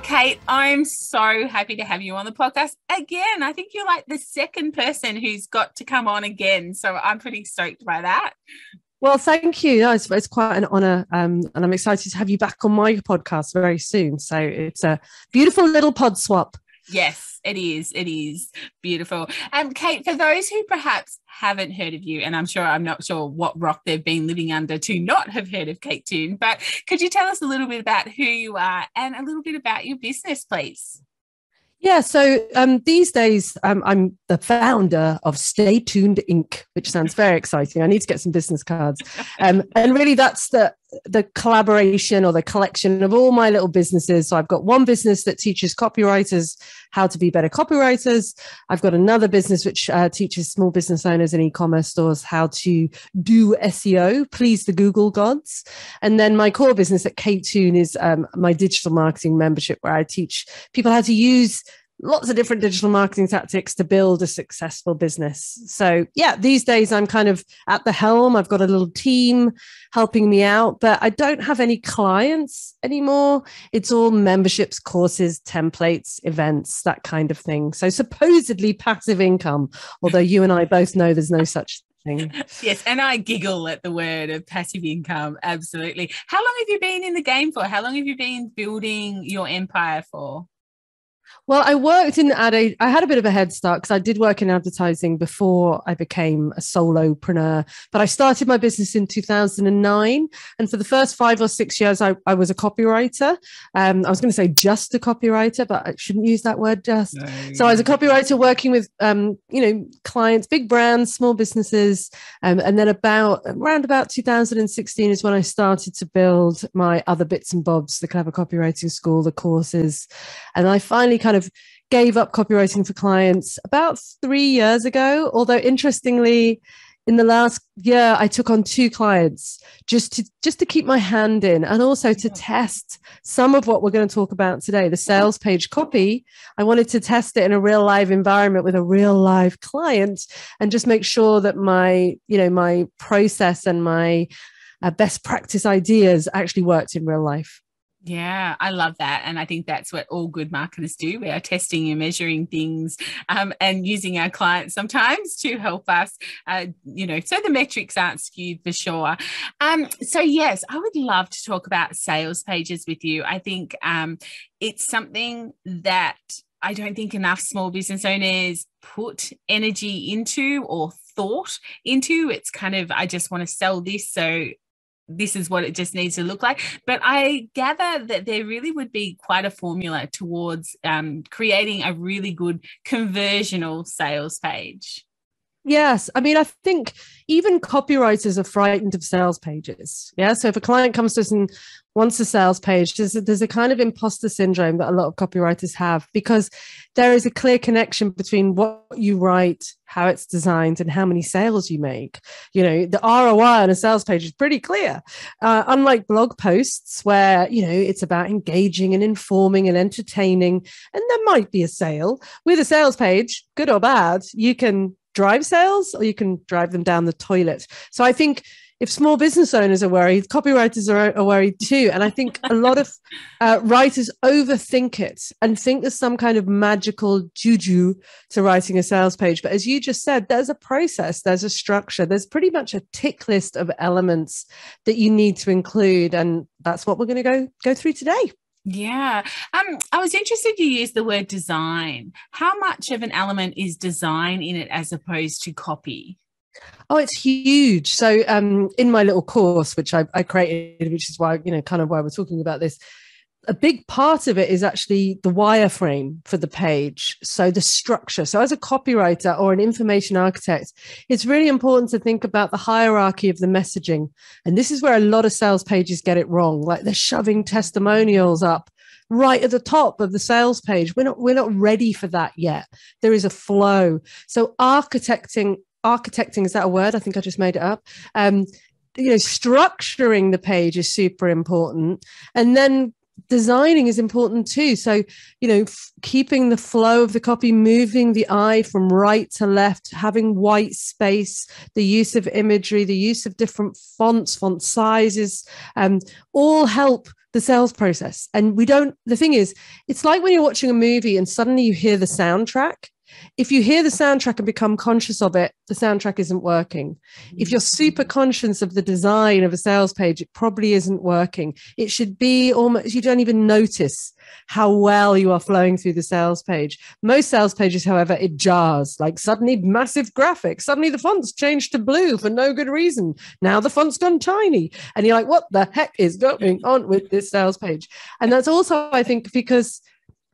Kate, I'm so happy to have you on the podcast again. I think you're like the second person who's got to come on again. So I'm pretty stoked by that. Well, thank you. No, it's quite an honour, and I'm excited to have you back on my podcast very soon. So it's a beautiful little pod swap. Yes, it is. It is beautiful. Kate, for those who perhaps haven't heard of you, and I'm not sure what rock they've been living under to not have heard of Kate Toon, but could you tell us a little bit about who you are and a little bit about your business, please? Yeah, so these days I'm the founder of Stay Tuned Inc., which sounds very exciting. I need to get some business cards. And really that's the collaboration or the collection of all my little businesses. So I've got one business that teaches copywriters how to be better copywriters. I've got another business which teaches small business owners and e-commerce stores how to do SEO, please the Google gods. And then my core business at Kate Toon is my digital marketing membership, where I teach people how to use lots of different digital marketing tactics to build a successful business. So yeah, these days I'm kind of at the helm. I've got a little team helping me out, but I don't have any clients anymore. It's all memberships, courses, templates, events, that kind of thing. So supposedly passive income, although you and I both know there's no such thing. Yes, and I giggle at the word of passive income. Absolutely. How long have you been in the game for? How long have you been building your empire for? Well, I worked in I had a bit of a head start because I did work in advertising before I became a solopreneur. But I started my business in 2009. And for the first 5 or 6 years, I was a copywriter. I was going to say just a copywriter, but I shouldn't use that word just. No. So I was a copywriter working with, clients, big brands, small businesses. And then around about 2016 is when I started to build my other bits and bobs, the Clever Copywriting School, the courses. And I finally kind of gave up copywriting for clients about 3 years ago. Although interestingly, in the last year, I took on 2 clients just to keep my hand in, and also to test some of what we're going to talk about today, the sales page copy. I wanted to test it in a real live environment with a real live client, and just make sure that my process and my best practice ideas actually worked in real life. Yeah, I love that. And I think that's what all good marketers do. We are testing and measuring things and using our clients sometimes to help us, so the metrics aren't skewed for sure. So yes, I would love to talk about sales pages with you. I think it's something that I don't think enough small business owners put energy into or thought into. It's kind of, I just want to sell this, so this is what it just needs to look like. But I gather that there really would be quite a formula towards creating a really good conversional sales page. Yes. I mean, I think even copywriters are frightened of sales pages. Yeah. So if a client comes to us and wants a sales page, there's a kind of imposter syndrome that a lot of copywriters have, because there is a clear connection between what you write, how it's designed, and how many sales you make. The ROI on a sales page is pretty clear. Unlike blog posts where, it's about engaging and informing and entertaining, and there might be a sale. With a sales page, good or bad, you can drive sales or you can drive them down the toilet. So I think if small business owners are worried, copywriters are worried too. And I think a lot of writers overthink it and think there's some kind of magical juju to writing a sales page. But as you just said, there's a process, there's a structure, there's pretty much a tick list of elements that you need to include. And that's what we're going to go through today. Yeah. I was interested you used the word design. How much of an element is design in it as opposed to copy? Oh, it's huge. So in my little course, which I created, which is why, kind of why we're talking about this, a big part of it is actually the wireframe for the page. So the structure. So as a copywriter or an information architect, it's really important to think about the hierarchy of the messaging. And this is where a lot of sales pages get it wrong. Like they're shoving testimonials up right at the top of the sales page. We're not ready for that yet. There is a flow. So architecting, is that a word? I think I just made it up. Structuring the page is super important. And then designing is important too. So, keeping the flow of the copy, moving the eye from right to left, having white space, the use of imagery, the use of different fonts, font sizes, all help the sales process. And the thing is, it's like when you're watching a movie and suddenly you hear the soundtrack. If you hear the soundtrack and become conscious of it, the soundtrack isn't working. If you're super conscious of the design of a sales page, it probably isn't working. It should be almost, you don't even notice how well you are flowing through the sales page. Most sales pages, however, it jars, like suddenly massive graphics. Suddenly the font's changed to blue for no good reason. Now the font's gone tiny. And you're like, what the heck is going on with this sales page? And that's also, I think, because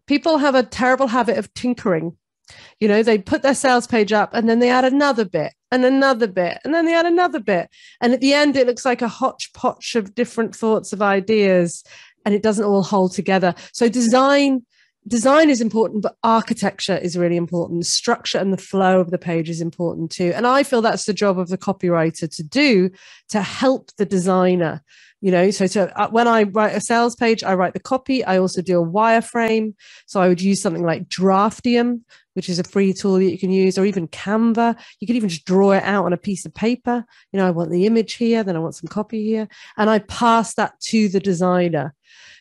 people have a terrible habit of tinkering. They put their sales page up and then they add another bit and another bit, and then they add another bit. And at the end, it looks like a hodgepodge of different thoughts of ideas, and it doesn't all hold together. So design is important, but architecture is really important. The structure and the flow of the page is important too. And I feel that's the job of the copywriter to do, to help the designer. So when I write a sales page, I write the copy. I also do a wireframe. So I would use something like Draftium, which is a free tool that you can use, or even Canva. You could even just draw it out on a piece of paper. I want the image here, then I want some copy here. And I pass that to the designer,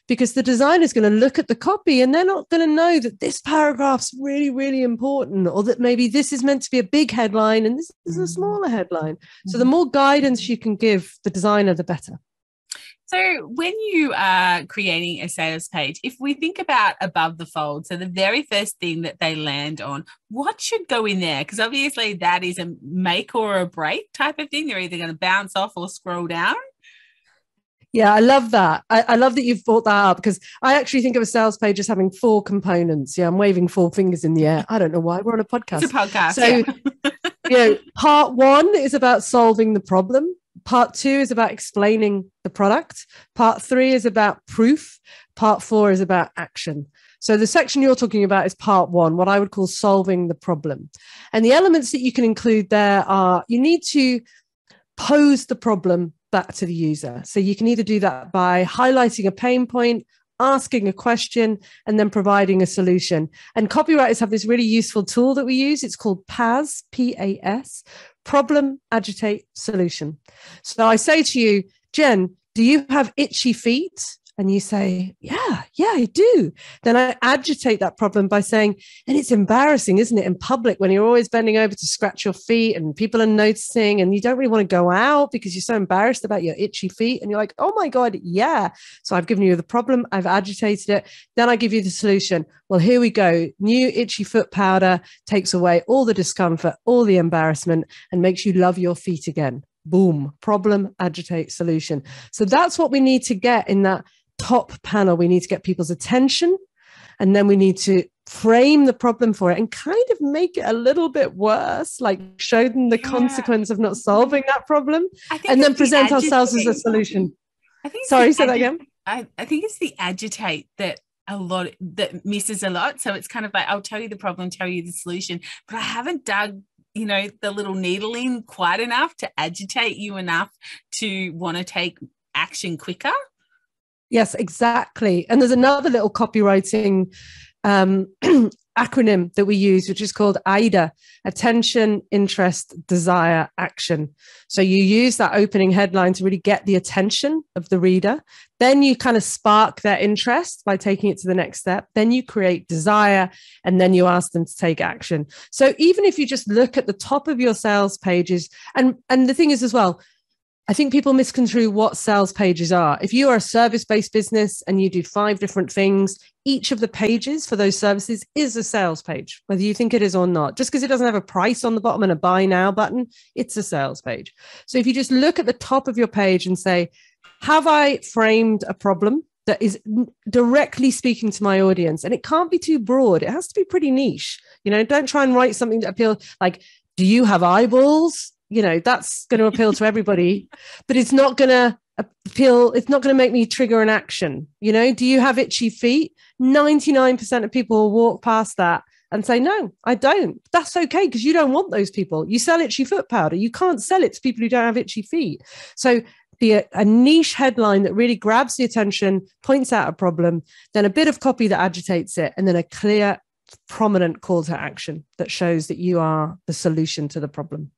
because the designer is going to look at the copy and they're not going to know that this paragraph's really, really important, or that maybe this is meant to be a big headline and this is a smaller headline. So the more guidance you can give the designer, the better. So when you are creating a sales page, if we think about above the fold, so the very first thing that they land on, what should go in there? Because obviously that is a make or a break type of thing. They're either going to bounce off or scroll down. Yeah, I love that. I love that you've brought that up, because I actually think of a sales page as having 4 components. Yeah, I'm waving 4 fingers in the air. I don't know why. We're on a podcast. It's a podcast. So, part 1 is about solving the problem. Part 2 is about explaining the product. Part 3 is about proof. Part 4 is about action. So the section you're talking about is part 1, what I would call solving the problem. And the elements that you can include there are, you need to pose the problem back to the user. So you can either do that by highlighting a pain point, asking a question, and then providing a solution. And copywriters have this really useful tool that we use. It's called PAS, P-A-S, problem, agitate, solution. So I say to you, Jen, do you have itchy feet? And you say, yeah, I do. Then I agitate that problem by saying, and it's embarrassing, isn't it, in public when you're always bending over to scratch your feet and people are noticing and you don't really want to go out because you're so embarrassed about your itchy feet. And you're like, oh my God, yeah. So I've given you the problem, I've agitated it. Then I give you the solution. Well, here we go. New itchy foot powder takes away all the discomfort, all the embarrassment, and makes you love your feet again. Boom, problem, agitate, solution. So that's what we need to get in that top panel. We need to get people's attention, and then we need to frame the problem for it and kind of make it a little bit worse, like show them the consequence of not solving that problem, and then present ourselves as a solution. Sorry, say that again. I think it's the agitate that misses a lot. So it's kind of like, I'll tell you the problem, tell you the solution, but I haven't dug the little needle in quite enough to agitate you enough to want to take action quicker. Yes, exactly. And there's another little copywriting acronym that we use, which is called AIDA, attention, interest, desire, action. So you use that opening headline to really get the attention of the reader. Then you kind of spark their interest by taking it to the next step. Then you create desire, and then you ask them to take action. So even if you just look at the top of your sales pages, and the thing is as well, I think people misconstrue what sales pages are. If you are a service-based business and you do 5 different things, each of the pages for those services is a sales page, whether you think it is or not. Just because it doesn't have a price on the bottom and a buy now button, it's a sales page. So if you just look at the top of your page and say, have I framed a problem that is directly speaking to my audience? And it can't be too broad. It has to be pretty niche. Don't try and write something that appeals like, do you have eyeballs? That's going to appeal to everybody, but it's not going to appeal. It's not going to make me trigger an action. Do you have itchy feet? 99% of people will walk past that and say, no, I don't. That's okay, because you don't want those people. You sell itchy foot powder. You can't sell it to people who don't have itchy feet. So be a niche headline that really grabs the attention, points out a problem, then a bit of copy that agitates it, and then a clear, prominent call to action that shows that you are the solution to the problem.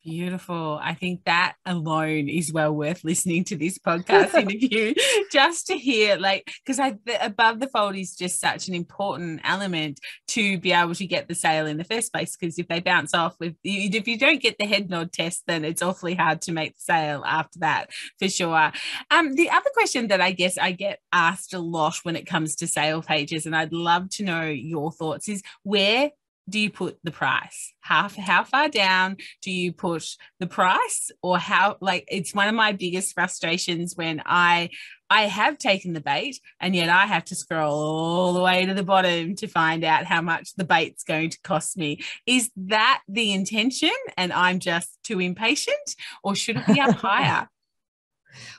Beautiful. I think that alone is well worth listening to this podcast interview, just to hear, like, because above the fold is just such an important element to be able to get the sale in the first place. Because if they bounce off if you don't get the head nod test, then it's awfully hard to make the sale after that, for sure. The other question that I guess I get asked a lot when it comes to sale pages, and I'd love to know your thoughts, is where do you put the price? How far down do you put the price? Or how, like, it's one of my biggest frustrations when I have taken the bait, and yet I have to scroll all the way to the bottom to find out how much the bait's going to cost me. Is that the intention and I'm just too impatient, or should it be up higher?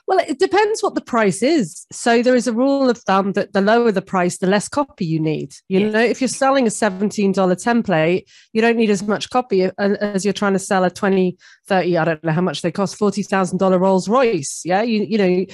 Well, it depends what the price is. So there is a rule of thumb that the lower the price, the less copy you need. You know, if you're selling a $17 template, you don't need as much copy as you're trying to sell a 20, 30, I don't know how much they cost, $40,000 Rolls Royce. Yeah. You know,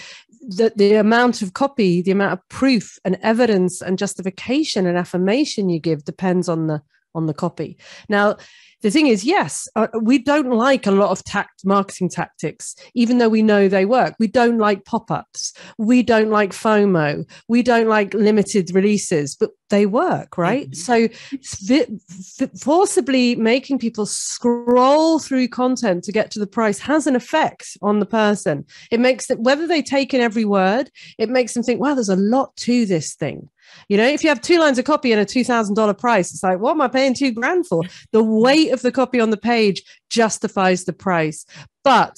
the amount of copy, the amount of proof and evidence and justification and affirmation you give depends on the copy. Now, the thing is, yes, we don't like a lot of marketing tactics, even though we know they work. We don't like pop-ups. We don't like FOMO. We don't like limited releases, but they work, right? Mm-hmm. So forcibly making people scroll through content to get to the price has an effect on the person. It makes them, whether they take in every word, it makes them think, wow, there's a lot to this thing. You know, if you have 2 lines of copy and a $2,000 price, it's like, what am I paying $2,000 for? The weight of the copy on the page justifies the price. But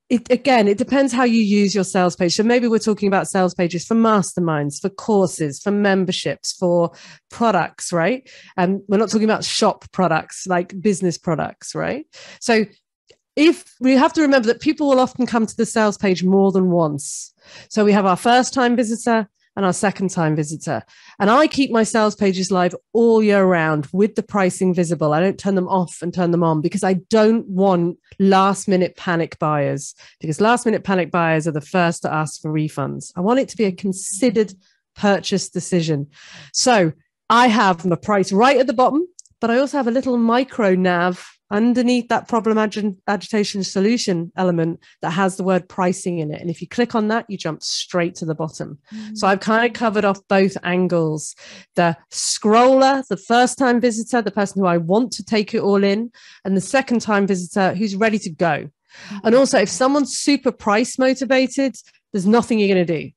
it depends how you use your sales page. So maybe we're talking about sales pages for masterminds, for courses, for memberships, for products, right? And we're not talking about shop products, like business products, right? So if we have to remember that people will often come to the sales page more than once. So we have our first time visitor and our second time visitor. And I keep my sales pages live all year round with the pricing visible. I don't turn them off and turn them on because I don't want last minute panic buyers, because last minute panic buyers are the first to ask for refunds. I want it to be a considered purchase decision. So I have my price right at the bottom, but I also have a little micro nav underneath that problem agitation solution element that has the word pricing in it. And if you click on that, you jump straight to the bottom. Mm-hmm. So I've kind of covered off both angles. The scroller, the first time visitor, the person who I want to take it all in, and the second time visitor who's ready to go. Mm-hmm. And also, if someone's super price motivated, there's nothing you're going to do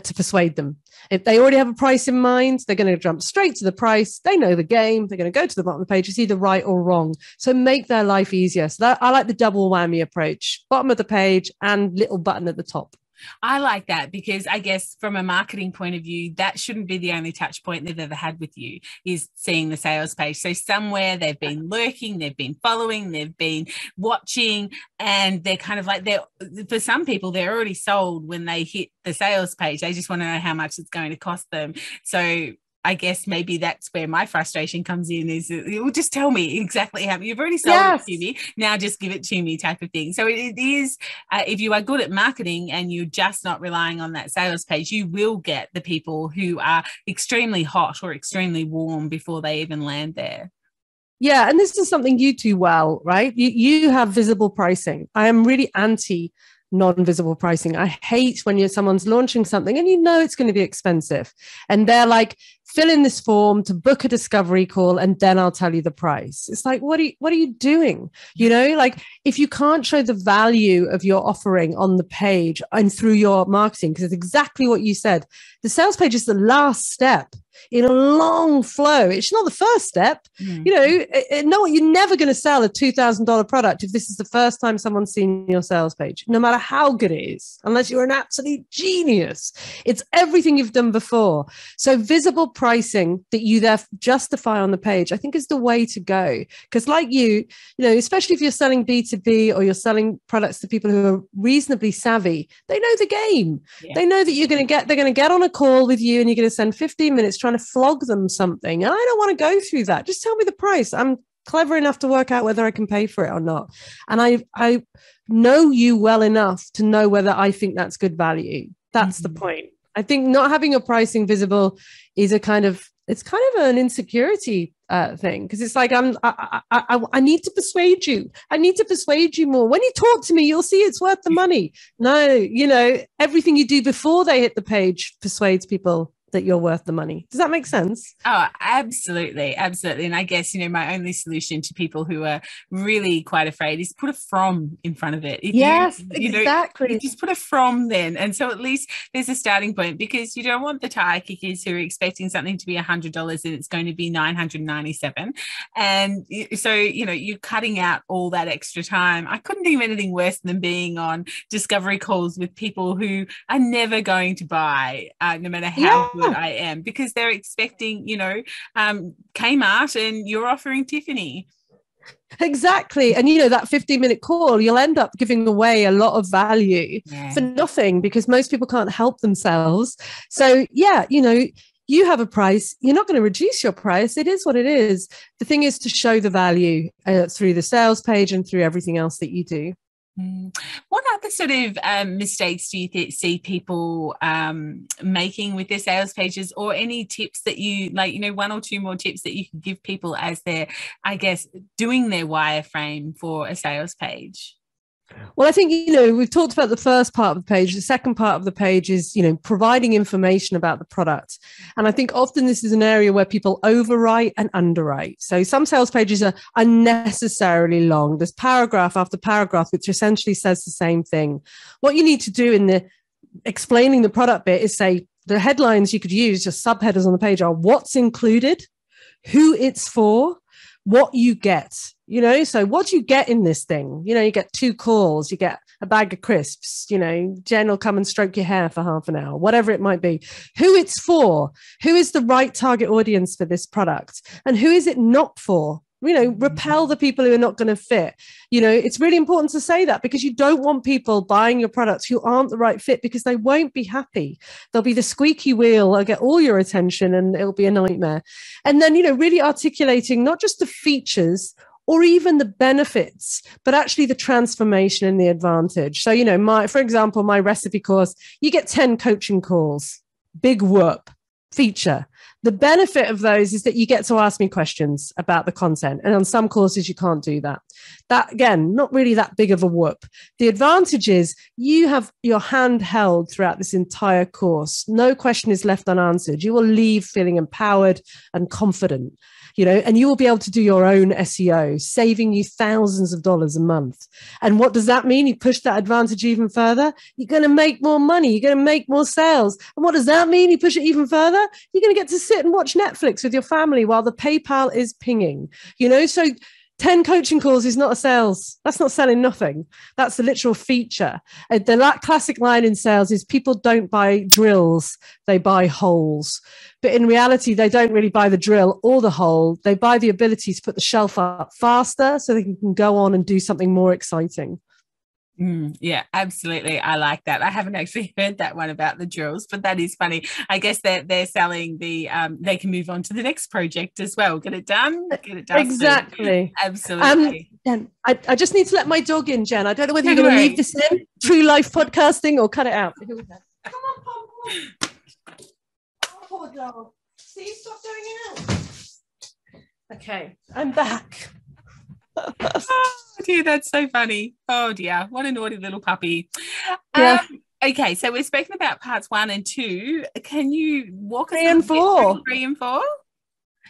to persuade them. If they already have a price in mind, they're going to jump straight to the price. They know the game. They're going to go to the bottom of the page. It's either right or wrong. So make their life easier. So I like the double whammy approach. Bottom of the page and little button at the top. I like that because I guess from a marketing point of view, that shouldn't be the only touch point they've ever had with you, is seeing the sales page. So somewhere they've been lurking, they've been following, they've been watching, and they're kind of like, for some people, they're already sold when they hit the sales page. They just want to know how much it's going to cost them. So I guess maybe that's where my frustration comes in, is just tell me exactly how you've already sold it to me. Now just give it to me, type of thing. So it is, if you are good at marketing and you're just not relying on that sales page, you will get the people who are extremely hot or extremely warm before they even land there. Yeah. And this is something you do well, right? You have visible pricing. I am really anti non-visible pricing. I hate when someone's launching something and you know it's going to be expensive and they're like, fill in this form to book a discovery call and then I'll tell you the price. It's like, what are you doing? You know, like if you can't show the value of your offering on the page and through your marketing, because it's exactly what you said, the sales page is the last step in a long flow. It's not the first step. Mm. You know, you're never going to sell a $2,000 product if this is the first time someone's seen your sales page, no matter how good it is, unless you're an absolute genius. It's everything you've done before. So visible pricing that you there justify on the page, I think is the way to go. Because like you know, especially if you're selling B2B or you're selling products to people who are reasonably savvy, they know the game. Yeah. They know that they're going to get on a call with you and you're going to spend 15 minutes trying to flog them something. And I don't want to go through that. Just tell me the price. I'm clever enough to work out whether I can pay for it or not. And I know you well enough to know whether I think that's good value. That's the point. I think not having your pricing visible is it's kind of an insecurity thing, because it's like I need to persuade you. I need to persuade you more. When you talk to me, you'll see it's worth the money. No, everything you do before they hit the page persuades people that you're worth the money. Does that make sense? Oh, absolutely. Absolutely. And I guess, my only solution to people who are really quite afraid is put a from in front of it. Yes, exactly. You just put a from then. And so at least there's a starting point, because you don't want the tire kickers who are expecting something to be $100 and it's going to be $997. And so, you're cutting out all that extra time. I couldn't think of anything worse than being on discovery calls with people who are never going to buy, no matter how good I am, because they're expecting, Kmart and you're offering Tiffany. Exactly. And that 15-minute call, you'll end up giving away a lot of value for nothing, because most people can't help themselves. So you have a price. You're not going to reduce your price. It is what it is. The thing is to show the value through the sales page and through everything else that you do. What other sort of mistakes do you see people making with their sales pages, or any tips that you one or two more tips that you can give people as they're, I guess, doing their wireframe for a sales page? Well, I think, we've talked about the first part of the page. The second part of the page is, providing information about the product. And I think often this is an area where people overwrite and underwrite. So some sales pages are unnecessarily long. There's paragraph after paragraph, which essentially says the same thing. What you need to do in the explaining the product bit is say the headlines you could use, just subheaders on the page, are what's included, who it's for, what you get. So what do you get in this thing? You get 2 calls, you get a bag of crisps, Jen will come and stroke your hair for half an hour, whatever it might be. Who it's for, who is the right target audience for this product, and who is it not for? Repel the people who are not going to fit. It's really important to say that, because you don't want people buying your products who aren't the right fit, because they won't be happy. They'll be the squeaky wheel. They'll get all your attention and it'll be a nightmare. And then, really articulating not just the features or even the benefits, but actually the transformation and the advantage. So, for example, my recipe course, you get 10 coaching calls, big whoop, feature. The benefit of those is that you get to ask me questions about the content. And on some courses, you can't do that. That, again, not really that big of a whoop. The advantage is you have your hand held throughout this entire course. No question is left unanswered. You will leave feeling empowered and confident. And you will be able to do your own SEO, saving you thousands of dollars a month. And what does that mean? You push that advantage even further. You're going to make more money. You're going to make more sales. And what does that mean? You push it even further. You're going to get to sit and watch Netflix with your family while the PayPal is pinging. So 10 coaching calls is not a sales. That's not selling nothing. That's the literal feature. And the classic line in sales is people don't buy drills, they buy holes. But in reality, they don't really buy the drill or the hole. They buy the ability to put the shelf up faster so they can go on and do something more exciting. Yeah, absolutely. I like that. I haven't actually heard that one about the drills, but that is funny. I guess they're selling the they can move on to the next project as well. Get it done. Exactly. Absolutely. Jen, I just need to let my dog in, Jen. I don't know whether you're going to leave this in, true life podcasting, or cut it out. Come on, Pom. Oh, poor dog. See, stop doing it. Okay, I'm back. Oh dear, that's so funny. Oh dear, what a naughty little puppy. Yeah. Okay, so we've spoken about parts 1 and 2. Can you walk us 3 and 4? 3 and 4?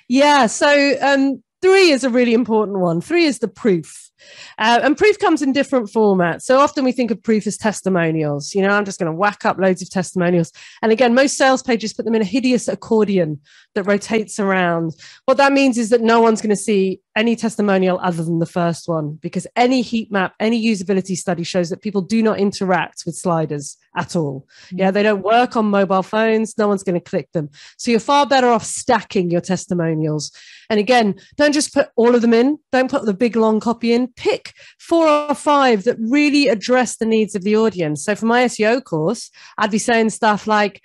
Yeah, so 3 is a really important one. 3 is the proof. And proof comes in different formats. So often we think of proof as testimonials. I'm just going to whack up loads of testimonials. And again, most sales pages put them in a hideous accordion that rotates around. What that means is that no one's going to see any testimonial other than the first one, because any heat map, any usability study shows that people do not interact with sliders at all. Yeah, they don't work on mobile phones. No one's going to click them. So you're far better off stacking your testimonials. And again, don't just put all of them in. Don't put the big long copy in. Pick 4 or 5 that really address the needs of the audience. So for my SEO course, I'd be saying stuff like,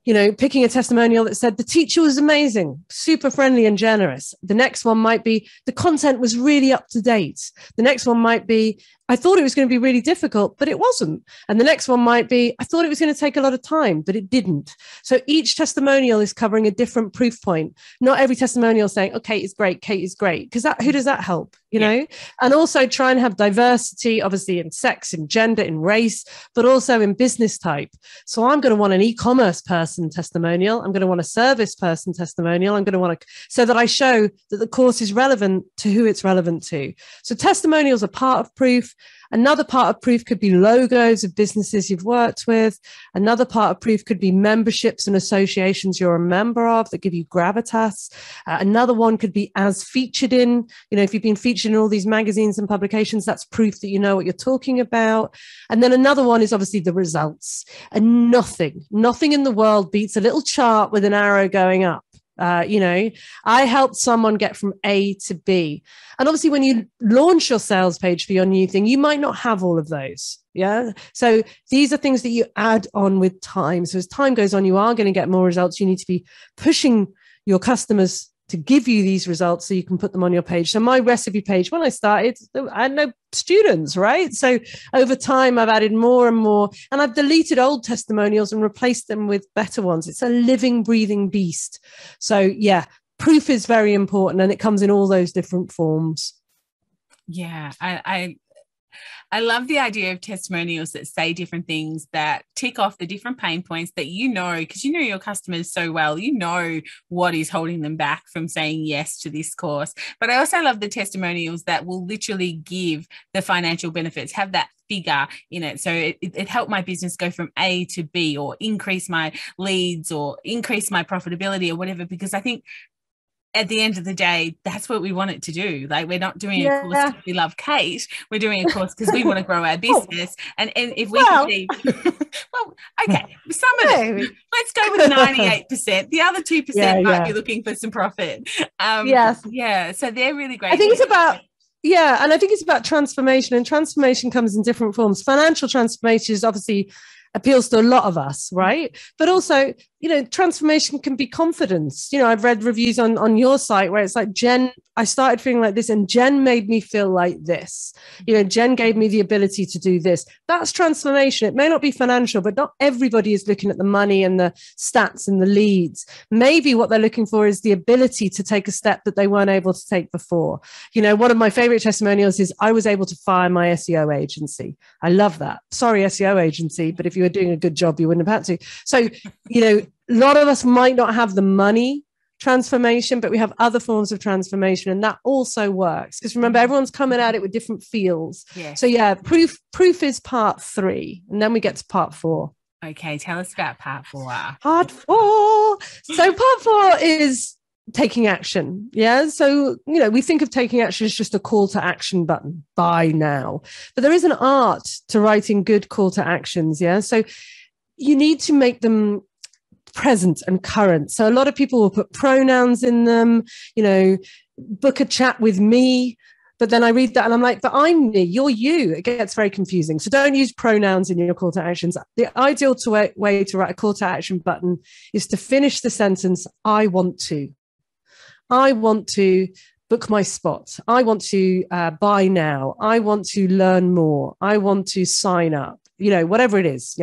Picking a testimonial that said the teacher was amazing, super friendly and generous. The next one might be the content was really up to date. The next one might be I thought it was going to be really difficult, but it wasn't. And the next one might be I thought it was going to take a lot of time, but it didn't. So each testimonial is covering a different proof point. Not every testimonial is saying, okay, it's great, Kate is great, because who does that help? know, and also try and have diversity, obviously in sex, in gender, in race, but also in business type. So I'm going to want an e-commerce person testimonial. I'm going to want a service person testimonial. I'm going to want so that I show that the course is relevant to who it's relevant to. So testimonials are part of proof. Another part of proof could be logos of businesses you've worked with. Another part of proof could be memberships and associations you're a member of that give you gravitas. Another one could be as featured in, if you've been featured in all these magazines and publications, that's proof that you know what you're talking about. And then another one is obviously the results. And nothing in the world beats a little chart with an arrow going up. I helped someone get from A to B. And obviously when you launch your sales page for your new thing, you might not have all of those. Yeah. So these are things that you add on with time. So as time goes on, you are going to get more results. You need to be pushing your customers to give you these results so you can put them on your page. So my recipe page, when I started, I had no students, right? So over time, I've added more and more, and I've deleted old testimonials and replaced them with better ones. It's a living, breathing beast. So yeah, proof is very important, and it comes in all those different forms. Yeah, I love the idea of testimonials that say different things, that tick off the different pain points that because you know your customers so well, what is holding them back from saying yes to this course. But I also love the testimonials that will literally give the financial benefits, have that figure in it. So it helped my business go from A to B, or increase my leads, or increase my profitability, or whatever, because I think at the end of the day, that's what we want it to do. Like, we're not doing a course because we love Kate. We're doing a course because we want to grow our business. And if we can be, well, okay, some of it. Let's go with 98%. The other 2% might be looking for some profit. Yes. Yeah. So they're really great. I think it's about, and I think it's about transformation, and transformation comes in different forms. Financial transformation is obviously appeals to a lot of us, right? But also, transformation can be confidence. I've read reviews on your site where it's like, Jen, I started feeling like this and Jen made me feel like this. Jen gave me the ability to do this. That's transformation. It may not be financial, but not everybody is looking at the money and the stats and the leads. Maybe what they're looking for is the ability to take a step that they weren't able to take before. One of my favorite testimonials is I was able to fire my SEO agency. I love that. Sorry, SEO agency, but if you were doing a good job, you wouldn't have had to. So, a lot of us might not have the money transformation, but we have other forms of transformation, and that also works. Because remember, everyone's coming at it with different feels. Yes. So yeah, proof is part 3, and then we get to part 4. Okay, tell us about part 4. Part 4. So part 4 is taking action. Yeah. So, we think of taking action as just a call to action button, buy now. But there is an art to writing good call to actions. Yeah. So you need to make them present and current. So a lot of people will put pronouns in them, book a chat with me. But then I read that and I'm like, but I'm me, you're you. It gets very confusing. So don't use pronouns in your call to actions. The ideal way to write a call to action button is to finish the sentence, I want to book my spot. I want to buy now. I want to learn more. I want to sign up. Whatever it is,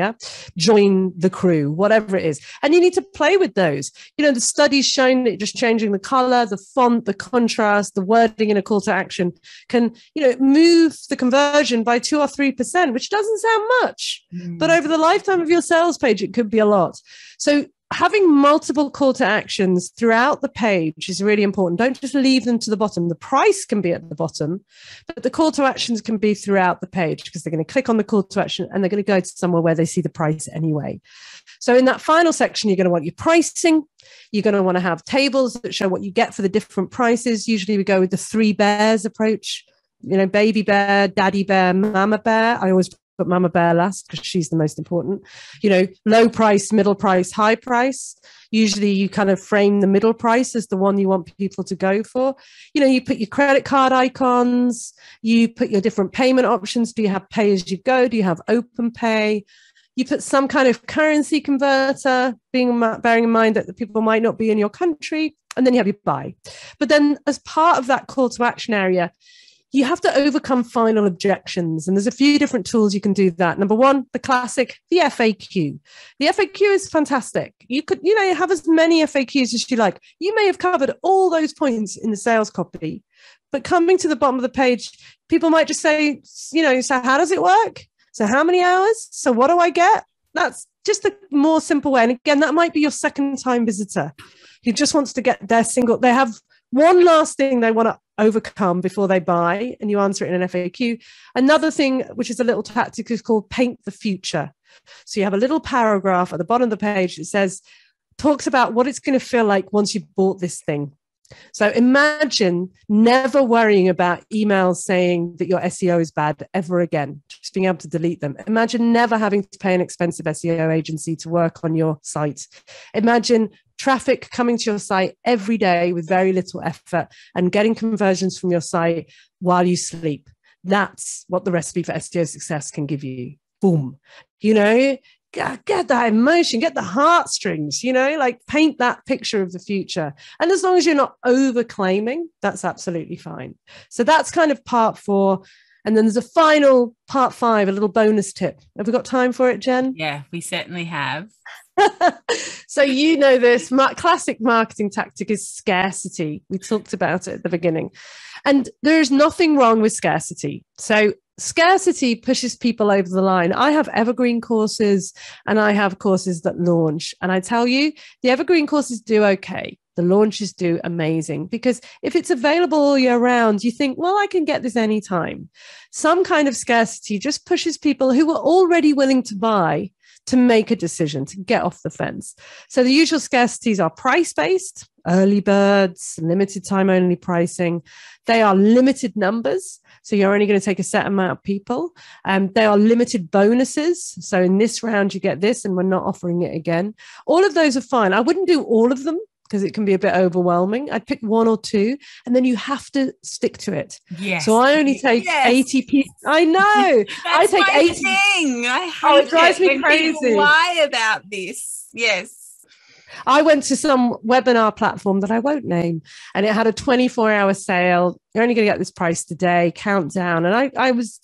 join the crew, whatever it is. And you need to play with those. The studies shown that just changing the color, the font, the contrast, the wording in a call to action can, move the conversion by 2 or 3%, which doesn't sound much, but over the lifetime of your sales page, it could be a lot. So having multiple call to actions throughout the page is really important. Don't just leave them to the bottom. The price can be at the bottom, but the call to actions can be throughout the page, because they're going to click on the call to action and they're going to go to somewhere where they see the price anyway. So in that final section, you're going to want your pricing. You're going to want to have tables that show what you get for the different prices. Usually we go with the 3 bears approach, baby bear, daddy bear, mama bear. I always put mama bear last because she's the most important. Low price, middle price, high price. Usually you kind of frame the middle price as the one you want people to go for. You put your credit card icons, you put your different payment options. Do you have pay as you go? Do you have open pay? You put some kind of currency converter, bearing in mind that the people might not be in your country, and then you have your buy. But then as part of that call to action area, you have to overcome final objections. And there's a few different tools you can do that. Number one, the classic, the FAQ. The FAQ is fantastic. You could, have as many FAQs as you like. You may have covered all those points in the sales copy, but coming to the bottom of the page, people might just say, so how does it work? So how many hours? So what do I get? That's just a more simple way. And again, that might be your second time visitor who just wants to get they have one last thing they want to overcome before they buy, and you answer it in an FAQ. Another thing, which is a little tactic, is called paint the future. So you have a little paragraph at the bottom of the page that talks about what it's going to feel like once you've bought this thing. So imagine never worrying about emails saying that your SEO is bad ever again, just being able to delete them. Imagine never having to pay an expensive SEO agency to work on your site. Imagine traffic coming to your site every day with very little effort and getting conversions from your site while you sleep. That's what the recipe for SEO success can give you. Boom. Get that emotion, get the heartstrings, paint that picture of the future. And as long as you're not over claiming, that's absolutely fine. So that's kind of part 4. And then there's a final part 5, a little bonus tip. Have we got time for it, Jen? Yeah, we certainly have. So this classic marketing tactic is scarcity. We talked about it at the beginning. And there's nothing wrong with scarcity. So scarcity pushes people over the line. I have evergreen courses and I have courses that launch. And I tell you, the evergreen courses do okay. The launches do amazing, because if it's available all year round, you think, well, I can get this anytime. Some kind of scarcity just pushes people who were already willing to buy to make a decision, to get off the fence. So the usual scarcities are price-based, early birds, limited time only pricing. They are limited numbers. So you're only going to take a set amount of people. They are limited bonuses. So in this round, you get this and we're not offering it again. All of those are fine. I wouldn't do all of them because it can be a bit overwhelming. I'd pick 1 or 2 and then you have to stick to it. Yes. So I only take 80 people. I know. That's I take my 80. thing. I hate it drives me when crazy. people lie about this. Yes. I went to some webinar platform that I won't name, and it had a 24-hour sale. You're only going to get this price today, countdown. And I was,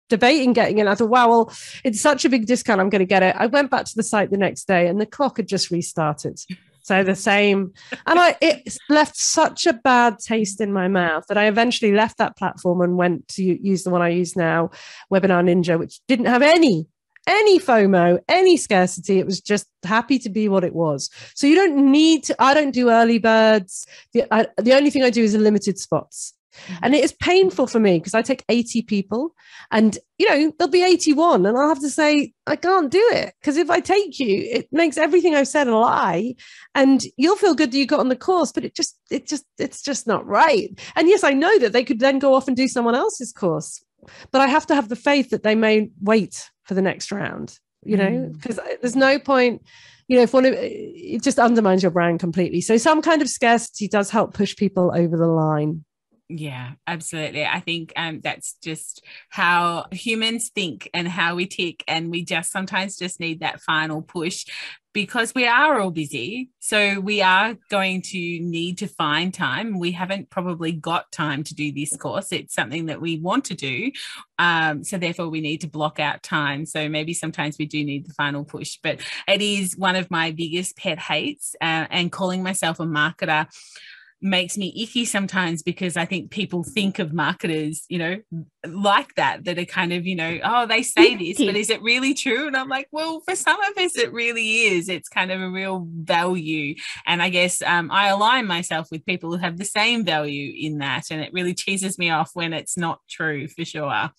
debating getting it. I thought, wow, well, it's such a big discount. I'm going to get it. I went back to the site the next day and the clock had just restarted. So the same. And it left such a bad taste in my mouth that I eventually left that platform and went to use the one I use now, Webinar Ninja, which didn't have any FOMO, any scarcity. It was just happy to be what it was. So you don't need to, I don't do early birds. The only thing I do is limited spots. And it is painful for me because I take 80 people and, there'll be 81 and I'll have to say, I can't do it. Because if I take you, it makes everything I've said a lie and you'll feel good that you got on the course, but it's just not right. And yes, I know that they could then go off and do someone else's course, but I have to have the faith that they may wait for the next round, because there's no point, if it just undermines your brand completely. So some kind of scarcity does help push people over the line. Yeah, absolutely. I think that's just how humans think and how we tick. And we just sometimes just need that final push because we are all busy. So we are going to need to find time. We haven't probably got time to do this course. It's something that we want to do. So therefore we need to block out time. So maybe sometimes we do need the final push, but it is one of my biggest pet hates, and calling myself a marketer makes me icky sometimes because I think people think of marketers, like that are kind of, oh, they say this, but is it really true? And I'm like, well, for some of us, it really is. It's kind of a real value. And I guess I align myself with people who have the same value in that. And it really cheeses me off when it's not true, for sure.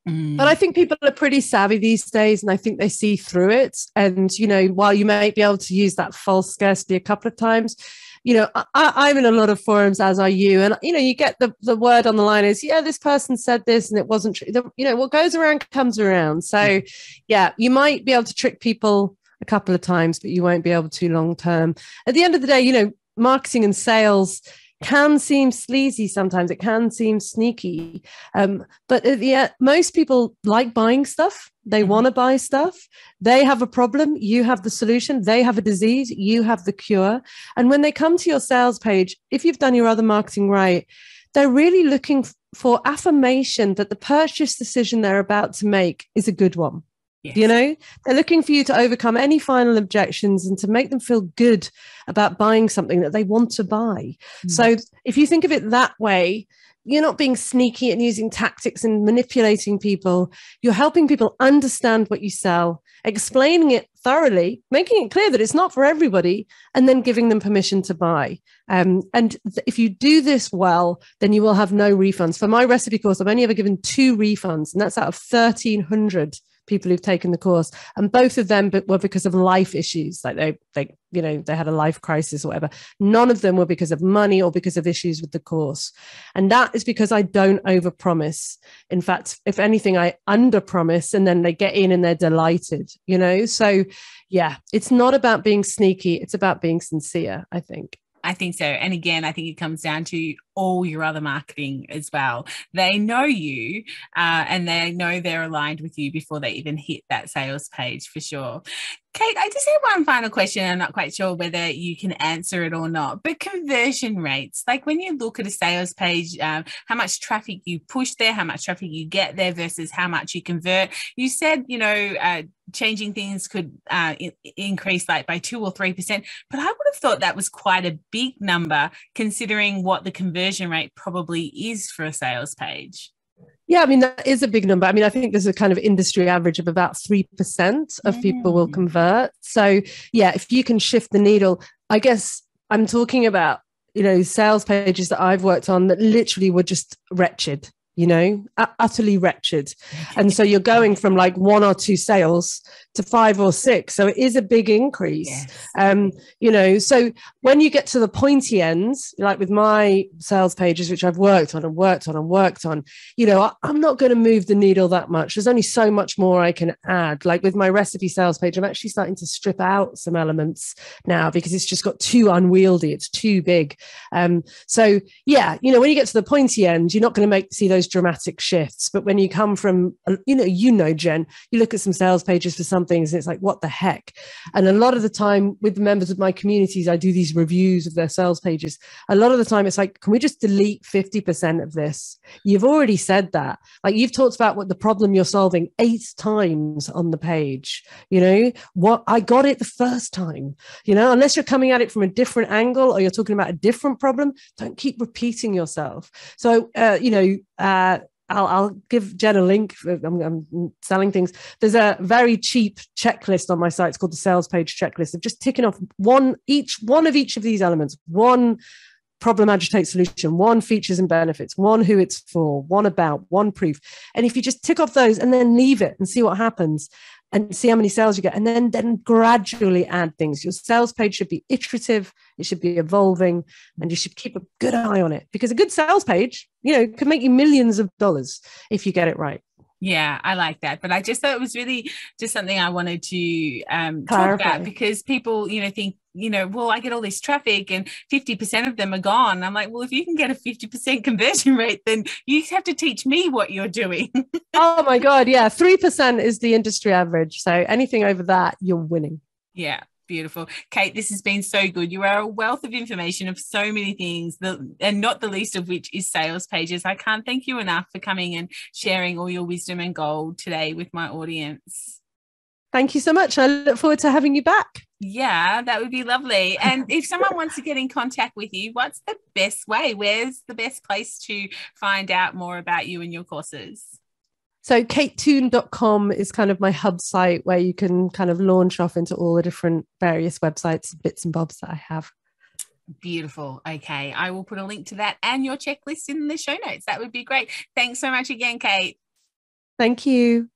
But I think people are pretty savvy these days and I think they see through it. And, while you may be able to use that false scarcity a couple of times, I'm in a lot of forums, as are you. And, you get the word on the line is, yeah, this person said this and it wasn't true. What goes around comes around. So, yeah, you might be able to trick people a couple of times, but you won't be able to long term. At the end of the day, marketing and sales, can seem sleazy sometimes. It can seem sneaky. But most people like buying stuff. They want to buy stuff. They have a problem. You have the solution. They have a disease. You have the cure. And when they come to your sales page, if you've done your other marketing right, they're really looking for affirmation that the purchase decision they're about to make is a good one. Yes. You know, they're looking for you to overcome any final objections and to make them feel good about buying something that they want to buy. So if you think of it that way, you're not being sneaky and using tactics and manipulating people. You're helping people understand what you sell, explaining it thoroughly, making it clear that it's not for everybody, and then giving them permission to buy. If you do this well, then you will have no refunds. For my recipe course, I've only ever given 2 refunds, and that's out of 1,300 people who've taken the course, and both of them were because of life issues, like they had a life crisis or whatever. None of them were because of money or because of issues with the course, and that is because I don't overpromise. In fact, if anything, I underpromise, and then they get in and they're delighted. So yeah, it's not about being sneaky; it's about being sincere, I think. I think so. And again, I think it comes down to all your other marketing as well. They know you and they know they're aligned with you before they even hit that sales page, for sure. Kate, I just have one final question. I'm not quite sure whether you can answer it or not, but conversion rates, like when you look at a sales page, how much traffic you push there, how much traffic you get there versus how much you convert. You said, changing things could increase like by 2 or 3%, but I would have thought that was quite a big number considering what the conversion rate probably is for a sales page. Yeah, I mean, that is a big number. I mean, I think there's a kind of industry average of about 3% of people will convert. So yeah, if you can shift the needle, I guess I'm talking about, sales pages that I've worked on that literally were just wretched. Utterly wretched. And so you're going from like 1 or 2 sales to 5 or 6. So it is a big increase. Yes. So when you get to the pointy ends, like with my sales pages, which I've worked on, I'm not going to move the needle that much. There's only so much more I can add. Like with my recipe sales page, I'm actually starting to strip out some elements now because it's just got too unwieldy. It's too big. So yeah, when you get to the pointy end, you're not going to see those dramatic shifts. But when you come from, Jen, you look at some sales pages for some things and it's like, what the heck? And a lot of the time with the members of my communities, I do these reviews of their sales pages. A lot of the time it's like, can we just delete 50% of this? You've already said that. Like you've talked about what the problem you're solving 8 times on the page. What I got it the first time, unless you're coming at it from a different angle or you're talking about a different problem, don't keep repeating yourself. So, I'll give Jen a link. I'm selling things. There's a very cheap checklist on my site. It's called the sales page checklist of just ticking off one of each of these elements. 1 problem, agitate, solution. 1 features and benefits. 1 who it's for. 1 about. 1 proof. And if you just tick off those and then leave it and see what happens and see how many sales you get, and then gradually add things. Your sales page should be iterative, it should be evolving, and you should keep a good eye on it, because a good sales page, could make you millions of dollars if you get it right. Yeah, I like that. But I just thought it was really just something I wanted to talk about, because people, think, well, I get all this traffic and 50% of them are gone. I'm like, well, if you can get a 50% conversion rate, then you have to teach me what you're doing. Oh my God. Yeah. 3% is the industry average. So anything over that, you're winning. Yeah. Beautiful. Kate, this has been so good. You are a wealth of information of so many things, and not the least of which is sales pages. I can't thank you enough for coming and sharing all your wisdom and gold today with my audience. Thank you so much. I look forward to having you back. Yeah, that would be lovely. And if someone wants to get in contact with you, what's the best way? Where's the best place to find out more about you and your courses? So katetoon.com is kind of my hub site where you can kind of launch off into all the different various websites, bits and bobs that I have. Beautiful. Okay. I will put a link to that and your checklist in the show notes. That would be great. Thanks so much again, Kate. Thank you.